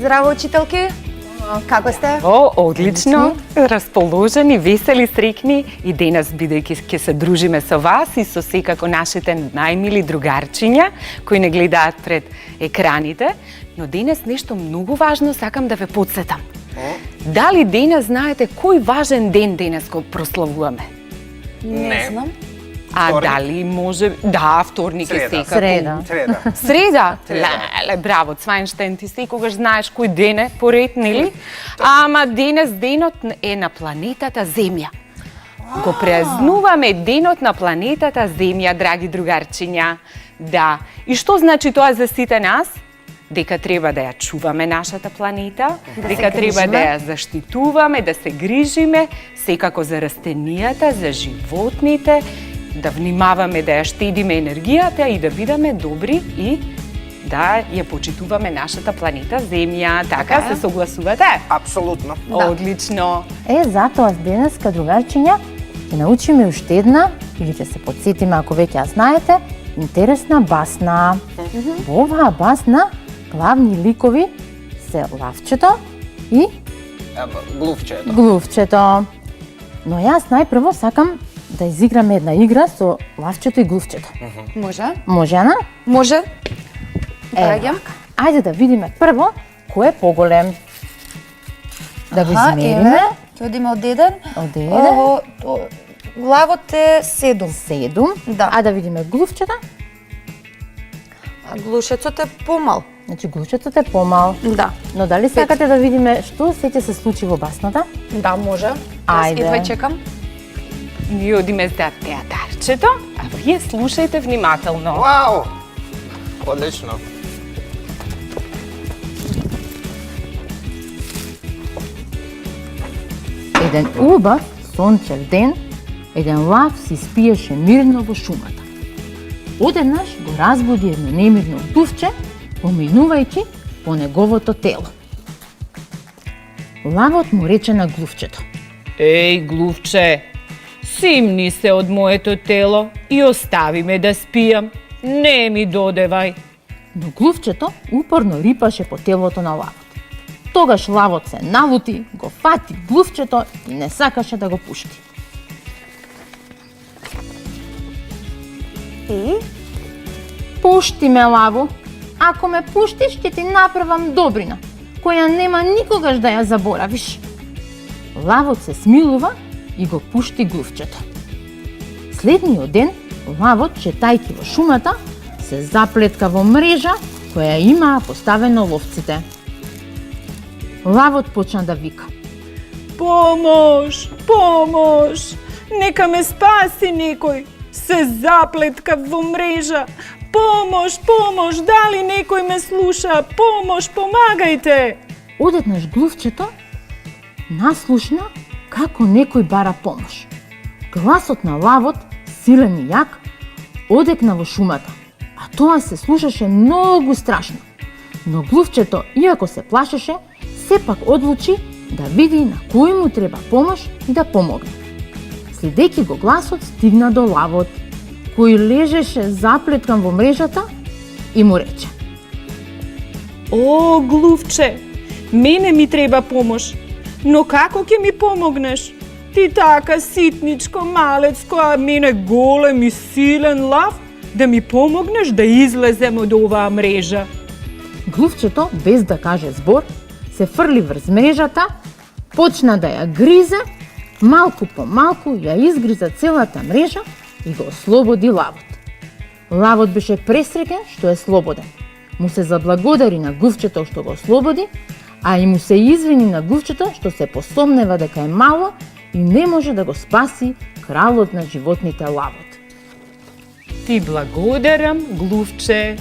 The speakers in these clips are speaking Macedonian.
Здраво, учителки. Како сте? О, одлично. Расположени, весели, среќни и денес бидејќи ќе се дружиме со вас и со секако нашите најмили другарчиња кои не гледаат пред екраните, но денес нешто многу важно сакам да ве потсетам. Дали денес знаете кој важен ден денес го прославуваме? Не знам. А Вторник? дали може... Да, вторник е секако. Среда. Среда? Леле, браво, Цвајнштајн, ти секогаш знаеш кој ден е поред, нели? Ама денес денот е на планетата Земја. Го празнуваме денот на планетата Земја, драги другарчиња. Да. И што значи тоа за сите нас? Дека треба да ја чуваме нашата планета, дека треба да ја заштитуваме, да се грижиме, секако за растенијата, за животните, да внимаваме да ја штедиме енергијата и да бидеме добри и да ја почитуваме нашата планета Земја. Така се согласувате? Апсолутно. Одлично. Затоа денеска, другарчиња, ќе научиме уште една, или ќе се подсетиме ако веќе ја знаете, интересна басна. Во оваа басна главни ликови се лавчето и Глувчето. глувчето. Но јас најпрво сакам да изиграме една игра со лавчето и глувчето. Може? Може, Ана? Може. Ева, ајде да видиме прво кој е поголем. Да го измериме. Ќе одиме од еден. Од еден. Главот е 7. 7. Да. А да видиме глувчето. А глушецот е помал. Значи глувчето е помал. Да. Но дали сакате да видиме што се ќе се случи во басната? Да, може. Ајде. Едва чекам. Ние одиме за театарчето, а вие слушајте внимателно. Вау! Одлично. Еден убав сончев ден, еден лав си спиеше мирно во шумата. Одеднаш го разбуди едно немирно дувче, поминувајќи по неговото тело. Лавот му рече на глувчето: Еј, глувче, симни се од моето тело и остави ме да спијам. Не ми додевај. но глувчето упорно рипаше по телото на лавот. Тогаш лавот се налути, го фати глувчето и не сакаше да го пушти. И? Пушти ме, лаво. Ако ме пуштиш, ќе ти направам добрина, која нема никогаш да ја заборавиш. Лавот се смилува и го пушти глувчето. Следниот ден, лавот, шетајќи во шумата, се заплетка во мрежа која имаа поставено ловците. Лавот почна да вика: Помош, помош, нека ме спаси некој. Се заплетка во мрежа. Помош, помош, дали некој ме слуша? Помош, помагајте. Одеднаш глувчето наслушна како некој бара помош. Гласот на лавот, силен и јак, одекна во шумата, а тоа се слушаше многу страшно. Но глувчето, иако се плашеше, сепак одлучи да види на кој му треба помош и да помогне. Следејќи го гласот, стигна до лавот, кој лежеше заплеткан во мрежата и му рече: О, глувче, мене ми треба помош, но како ќе ми помогнеш? Ти така ситничко, малецко, а мене голем и силен лав, да ми помогнеш да излезем од оваа мрежа. Глувчето, без да каже збор, се фрли врз мрежата, почна да ја гризе, малку по малку ја изгриза целата мрежа и го ослободи лавот. Лавот беше пресреќен што е слободен. Му се заблагодари на глувчето што го ослободи, а и му се извини на глувчето што се посомнева дека е мало и не може да го спаси кралот на животните лавот. Ти благодарам, глувче.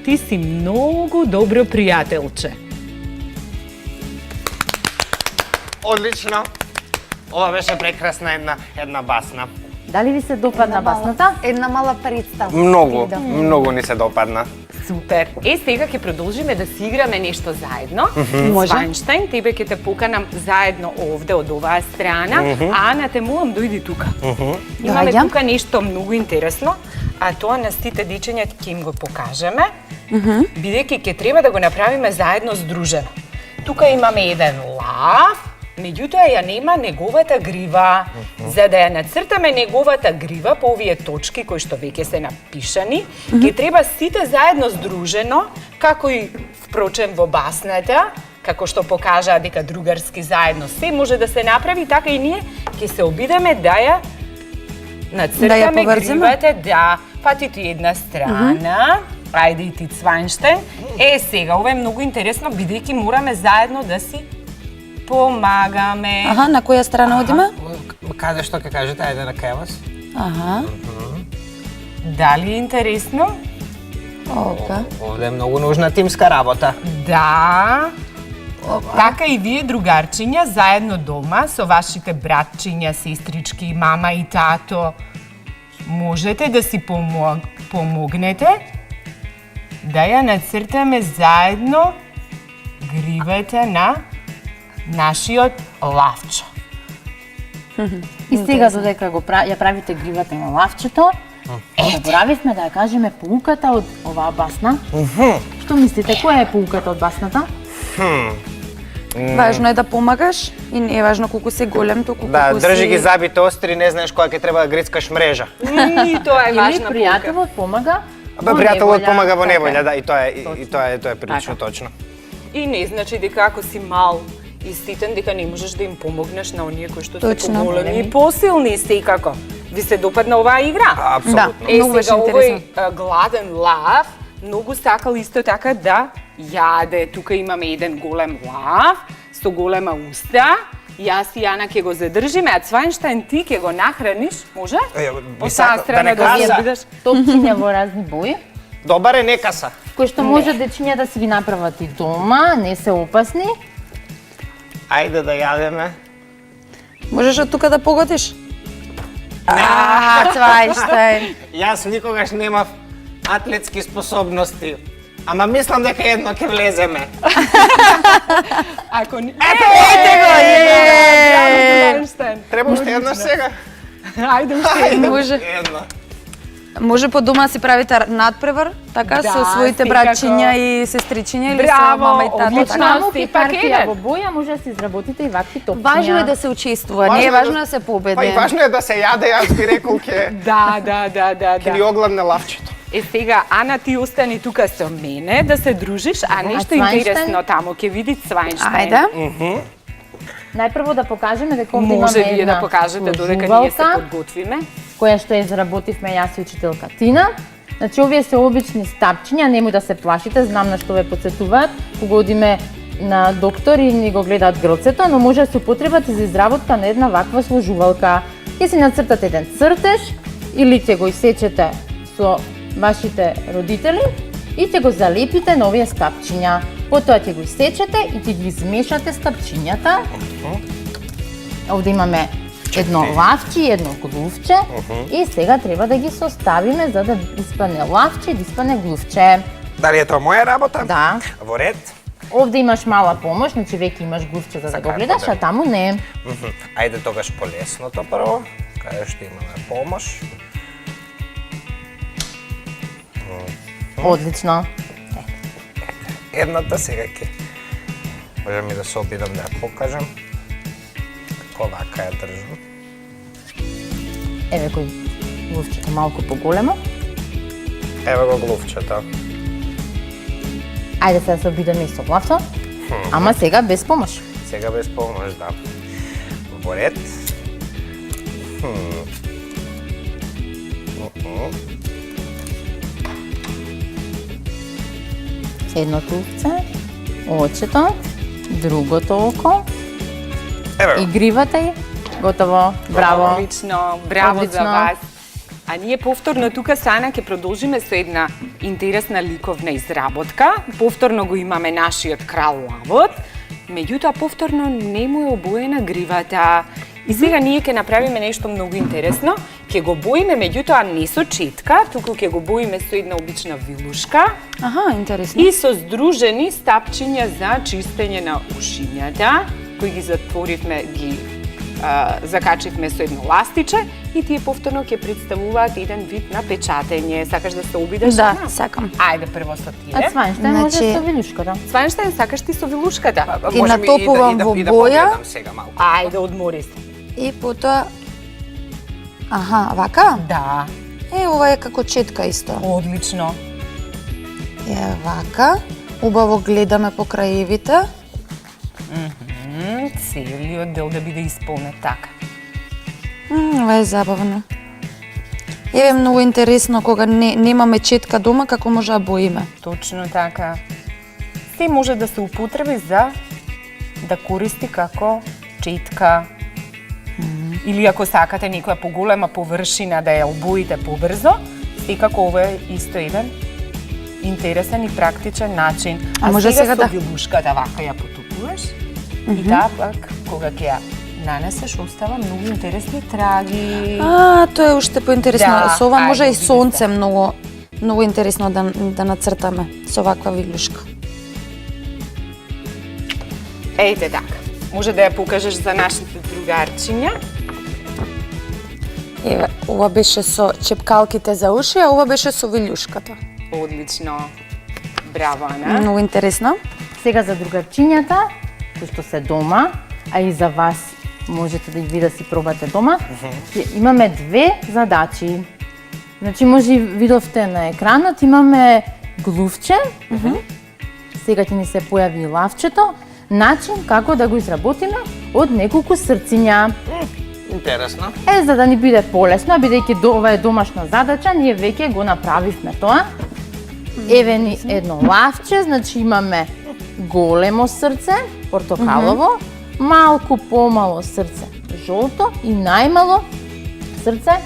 Ти си многу добро пријателче. Одлично. Ова беше прекрасна една басна. Дали ви се допадна басната? Една мала представа. Многу, многу ни се допадна. Супер. Сега ќе продолжиме да си играме нешто заедно. Може. Цвајнштајн, тебе ќе те поканам заедно овде од оваа страна, а Ана те молам дојди тука. Имаме Доаѓам. тука нешто многу интересно, а тоа на сите дечиња ќе им го покажеме, бидејќи ќе треба да го направиме заедно здружено. тука имаме еден лав, меѓутоа ја нема неговата грива. За да ја нацртаме неговата грива по овие точки кои што веќе се напишани, ќе треба сите заедно здружено, како и впрочем во басната, како што покажаа дека другарски заедно се може да се направи, така и ние ќе се обидеме да ја нацртаме поврземе? гривата, да, фати ти една страна, ајде и ти Цвајнштајн. Сега, ова е многу интересно, бидејќи мораме заедно да си помагаме. Аха, на која страна одиме? Каде што ќе кажете, ајде на кај вас. Аха. Дали е интересно? Опа. Овде е многу нужна тимска работа. Да. Така и вие, другарчиња, заедно дома со вашите братчиња, сестрички, мама и тато, можете да си помогнете да ја нацртаме заедно гривата на нашиот лавчо. И сега додека ја правите гривата на лавчето, заборавивме да ја кажеме поуката од оваа басна. Што мислите, која е поуката од басната? Важно е да помагаш и не е важно колку си голем, толку Да, колку држи си... ги забите остри, не знаеш кога ќе треба да грицкаш мрежа. И тоа е Или важна полука. пријателот помага Бе, пријателот помага во така неволја, е. да, и тоа е прилично точно. И не значи дека ако си мал и ситен, дека не можеш да им помогнеш на оние кои што се Точно. поголеми и посилни секако. Ви се допадна оваа игра? Апсолутно. Да. Многу беше Сега овој интересно. гладен лав многу сакал исто така да јаде. Тука имаме еден голем лав со голема уста. Јас и Јана ќе го задржиме, а Цвајнштајн ти ќе го нахраниш, може? Би Од сакал таа страна да не да кажа. ја бидеш. Топчиња во разни бои, Добар е некаса. кои што може дечиња да си ги направат и дома, не се опасни. Ајде да јадеме. Можеш од тука да погодиш? Цвајнштајн. Јас никогаш немав атлетски способности. Ама мислам дека едно ќе влеземе. Ако не... Ете го, Браво, Цвајнштајн. Треба уште едно сега? Ајде уште едно. Може. Едно. Може по дома си правите надпревар, така, Да, со своите секако. браќиња и сестричиња или со Браво, мама и тато, одлично. така? Само си и пак партија еден. во боја може да си изработите и вакви топчиња. Важно е да се учествува, не е важно да се победи. Па и важно е да се јаде, јас би рекол ќе Да. ни огладне лавчето. Сега, Ана, ти остани тука со мене да се дружиш, а нешто Цвајнштајн? интересно таму ќе види Цвајнштајн. Ајде. Најпрво да покажеме дека овде Може имаме вие да една покажете додека ние се сложувалка, подготвиме. која што ја заработивме јас и учителка Тина. Значи, овие се обични стапчиња, немој да се плашите, знам на што ве потсетуваат. Кога одиме на доктор и ни го гледаат грцето, но може да се употребат и за изработка на една ваква сложувалка. Ќе си нацртате еден цртеж или ќе го исечете со вашите родители и ќе го залепите на овие стапчиња. Потоа ќе го исечете и ќе ги измешате стапчињата. Овде имаме едно лавче и едно глувче и сега треба да ги составиме за да испане лавче и да испане глувче. Дали е тоа моја работа? Да. Во ред. Овде имаш мала помош, значи веќе имаш глувче за да го гледаш, а таму не. Ајде тогаш полесното прво, каде што имаме помош. Одлично. Едната сега ќе можам и да се обидам да ја покажам. Како вака ја држам. Еве кој глувчето малку поголемо. Ево го глувчето. Ајде сега се обидаме и со главто. Ама сега без помош. Сега без помош, да. Во ред. Едното овце, очето, другото око Ево и го. гривата ѝ. Готово. Браво. Одлично, браво Одлично. за вас. А ние повторно тука со Ана ќе продолжиме со една интересна ликовна изработка. Повторно го имаме нашиот крал лавот, меѓутоа повторно не му е обоена гривата. И сега ние ќе направиме нешто многу интересно. Ќе го боиме, меѓутоа не со четка, туку ќе го боиме со една обична вилушка Аха, интересно. и со здружени стапчиња за чистење на ушињата, кои ги затворивме, ги закачивме со едно ластиче и тие повторно ќе представуваат еден вид на печатење. Сакаш да се обидеш? Да, со нас? сакам. Ајде прво со тие. А Цвајнштајн може Значи- со вилюшката. Цвајнштајн, сакаш ти со вилушката? Ги натопувам во и да боја. погледам сега малку. Ајде, одмори се. И потоа... Аха, вака? Да, Ова е како четка исто. одлично. Вака. Убаво гледаме по краевите. Целиот дел да биде исполнет така. Ова е забавно. Еве многу интересно кога немаме четка дома како може да боиме. Точно така. Се може да се употреби за да користи како четка. Или ако сакате некоја поголема површина да ја обоите побрзо, секако ова е исто еден интересен и практичен начин. А може сега со да- вилушката вака ја потупуваш и таа пак кога ќе ја нанесеш остава многу интересни траги. Тоа е уште поинтересно. Да, Со ова може ајде, и види сонце се. многу интересно да нацртаме со ваква вилушка. Ејте така. Може да ја покажеш за нашите другарчиња. Еве, ова беше со чепкалките за уши, а ова беше со вилушката. Одлично. Браво, Ана. Многу интересно. Сега за другарчињата, кои што се дома, а и за вас можете да и ви да си пробате дома, имаме две задачи. Значи, може и видовте на екранот, имаме глувче, сега ќе ни се појави и лавчето, начин како да го изработиме од неколку срциња. Интересно. За да ни биде полесно, бидејќи ова е домашна задача, ние веќе го направивме тоа. Еве ни едно лавче, значи имаме големо срце, портокалово, малку помало срце, жолто и најмало срце,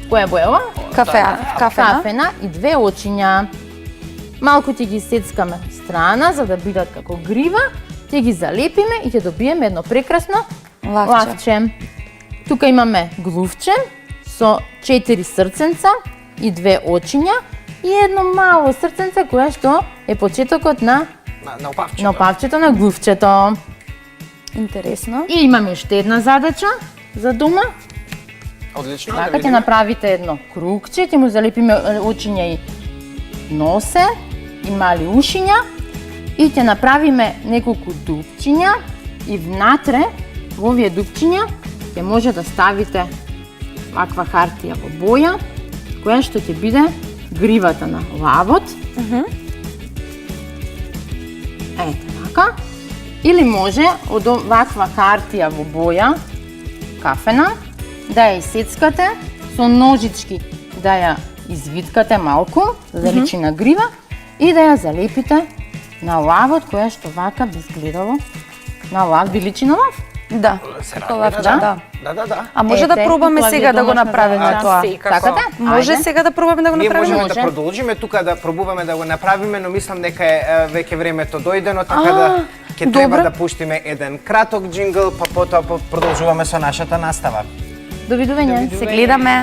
која е бојава? Кафена. Кафена и две очиња. Малку ќе ги сецкаме страна за да бидат како грива, ќе ги залепиме и ќе добиеме едно прекрасно Лавче. лавче. Тука имаме глувче со 4 срценца и 2 очиња и едно мало срценце кое што е почетокот на На опавчето. опавчето на глувчето. Интересно. И имаме уште една задача за дома. Одлично. Така ќе направите едно кругче, ќе му залепиме очиња и носе и мали ушиња и ќе направиме неколку дупчиња и внатре во овие дупчиња ќе може да ставите ваква хартија во боја која што ќе биде гривата на лавот. Ете така. Или може од ваква хартија во боја кафена да ја исецкате со ножички, да ја извиткате малку, за да личи на грива и да ја залепите на лавот која што вака би изгледало на лав, би личи на лав. Да. Се Како разбира, лавче, да. Да. А може да Ете, пробаме тоа ви е сега да го домашна направиме задача. тоа? Секако. Сакате? Може Ајде. сега да пробаме да го Ние направиме? можеме да Може. продолжиме тука да пробуваме да го направиме, но мислам дека е веќе времето дојдено, така да ќе треба добро. да пуштиме еден краток џингл, па потоа продолжуваме со нашата настава. Довидување. Се гледаме.